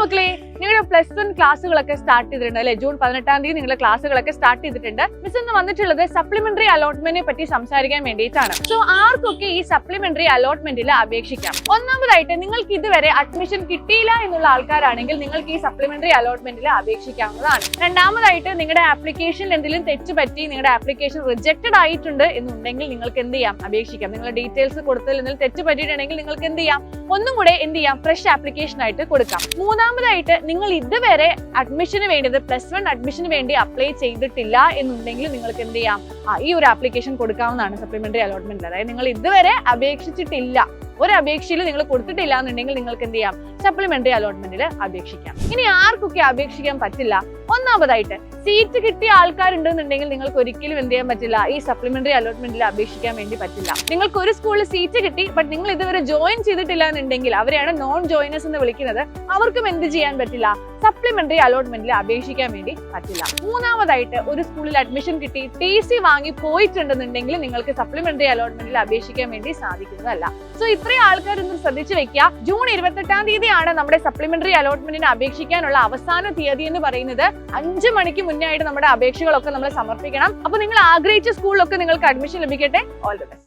മക്കളെ, നിങ്ങളുടെ +1 ക്ലാസ്സുകളൊക്കെ സ്റ്റാർട്ട് ചെയ്തിട്ടുണ്ട് അല്ലെ? ജൂൺ 18-ാം തീയതി നിങ്ങളുടെ ക്ലാസ്സുകളൊക്കെ സ്റ്റാർട്ട് ചെയ്തിട്ടുണ്ട്. മിസ് ഇന്ന് വന്നിട്ടുള്ളത് സപ്ലിമെന്ററി അലോട്ട്മെന്റിനെ പറ്റി സംസാരിക്കാൻ വേണ്ടിയിട്ടാണ്. സോ ആർക്കൊക്കെ ഈ സപ്ലിമെന്ററി അലോട്ട്മെന്റിൽ അപേക്ഷിക്കാം? ഒന്നാമതായിട്ട് നിങ്ങൾക്ക് ഇതുവരെ അഡ്മിഷൻ കിട്ടിയില്ല എന്നുള്ള ആൾക്കാരാണെങ്കിൽ നിങ്ങൾക്ക് ഈ സപ്ലിമെന്ററി അലോട്ട്മെന്റിൽ അപേക്ഷിക്കാവുന്നതാണ്. രണ്ടാമതായിട്ട് നിങ്ങളുടെ ആപ്ലിക്കേഷനിൽ എന്തെങ്കിലും തെറ്റ് പറ്റി നിങ്ങളുടെ ആപ്ലിക്കേഷൻ റിജക്റ്റഡ് ആയിട്ടുണ്ട് എന്നുണ്ടെങ്കിൽ നിങ്ങൾക്ക് എന്ത് ചെയ്യാം? അപേക്ഷിക്കാം. നിങ്ങളുടെ ഡീറ്റെയിൽസ് കൊടുത്തതിൽ എന്തെങ്കിലും തെറ്റ് പറ്റിയിട്ടുണ്ടെങ്കിൽ നിങ്ങൾക്ക് എന്ത് ചെയ്യാം? ഒന്നും കൂടെ എന്ത് ചെയ്യാം? ഫ്രഷ് ആപ്ലിക്കേഷൻ ആയിട്ട് കൊടുക്കാം. മൂന്നാമതായിട്ട് നിങ്ങൾ ഇതുവരെ അഡ്മിഷന് വേണ്ടിയത് +1 അഡ്മിഷന് വേണ്ടി അപ്ലൈ ചെയ്തിട്ടില്ല എന്നുണ്ടെങ്കിൽ നിങ്ങൾക്ക് എന്ത് ചെയ്യാം? ഈ ഒരു ആപ്ലിക്കേഷൻ കൊടുക്കാവുന്നതാണ് സപ്ലിമെന്ററി അലോട്ട്മെന്റിൽ. അതായത് നിങ്ങൾ ഇതുവരെ അപേക്ഷിച്ചിട്ടില്ല, ഒരു അപേക്ഷയിൽ നിങ്ങൾ കൊടുത്തിട്ടില്ല എന്നുണ്ടെങ്കിൽ നിങ്ങൾക്ക് എന്ത് ചെയ്യാം? സപ്ലിമെന്ററി അലോട്ട്മെന്റിൽ അപേക്ഷിക്കാം. ഇനി ആർക്കൊക്കെ അപേക്ഷിക്കാൻ പറ്റില്ല? ഒന്നാമതായിട്ട് സീറ്റ് കിട്ടിയ ആൾക്കാരുണ്ടെന്നുണ്ടെങ്കിൽ നിങ്ങൾക്ക് ഒരിക്കലും എന്ത് ചെയ്യാൻ പറ്റില്ല? ഈ സപ്ലിമെന്ററി അലോട്ട്മെന്റിൽ അപേക്ഷിക്കാൻ വേണ്ടി പറ്റില്ല. നിങ്ങൾക്ക് ഒരു സ്കൂളിൽ സീറ്റ് കിട്ടി, ബട്ട് നിങ്ങൾ ഇതുവരെ ജോയിൻ ചെയ്തിട്ടില്ല എന്നുണ്ടെങ്കിൽ അവരെയാണ് നോൺ ജോയിനേഴ്സ് എന്ന് വിളിക്കുന്നത്. അവർക്കും എന്ത് ചെയ്യാൻ പറ്റില്ല? സപ്ലിമെന്ററി അലോട്ട്മെന്റിൽ അപേക്ഷിക്കാൻ വേണ്ടി പറ്റില്ല. മൂന്നാമതായിട്ട് ഒരു സ്കൂളിൽ അഡ്മിഷൻ കിട്ടി TC വാങ്ങി പോയിട്ടുണ്ടെന്നുണ്ടെങ്കിൽ നിങ്ങൾക്ക് സപ്ലിമെന്ററി അലോട്ട്മെന്റിൽ അപേക്ഷിക്കാൻ വേണ്ടി സാധിക്കുന്നതല്ല. സോ ഇത്രയും ആൾക്കാരൊന്നും ശ്രദ്ധിച്ചു വെക്കുക. ജൂൺ 28-ാം തീയതിയാണ് നമ്മുടെ സപ്ലിമെന്ററി അലോട്ട്മെന്റിന് അപേക്ഷിക്കാനുള്ള അവസാന തീയതി എന്ന് പറയുന്നത്. 5 മണിക്ക് മുന്നേ ആയിട്ട് നമ്മുടെ അപേക്ഷകളൊക്കെ നമ്മൾ സമർപ്പിക്കണം. അപ്പൊ നിങ്ങൾ ആഗ്രഹിച്ച സ്കൂളിലൊക്കെ നിങ്ങൾക്ക് അഡ്മിഷൻ ലഭിക്കട്ടെ. All the best.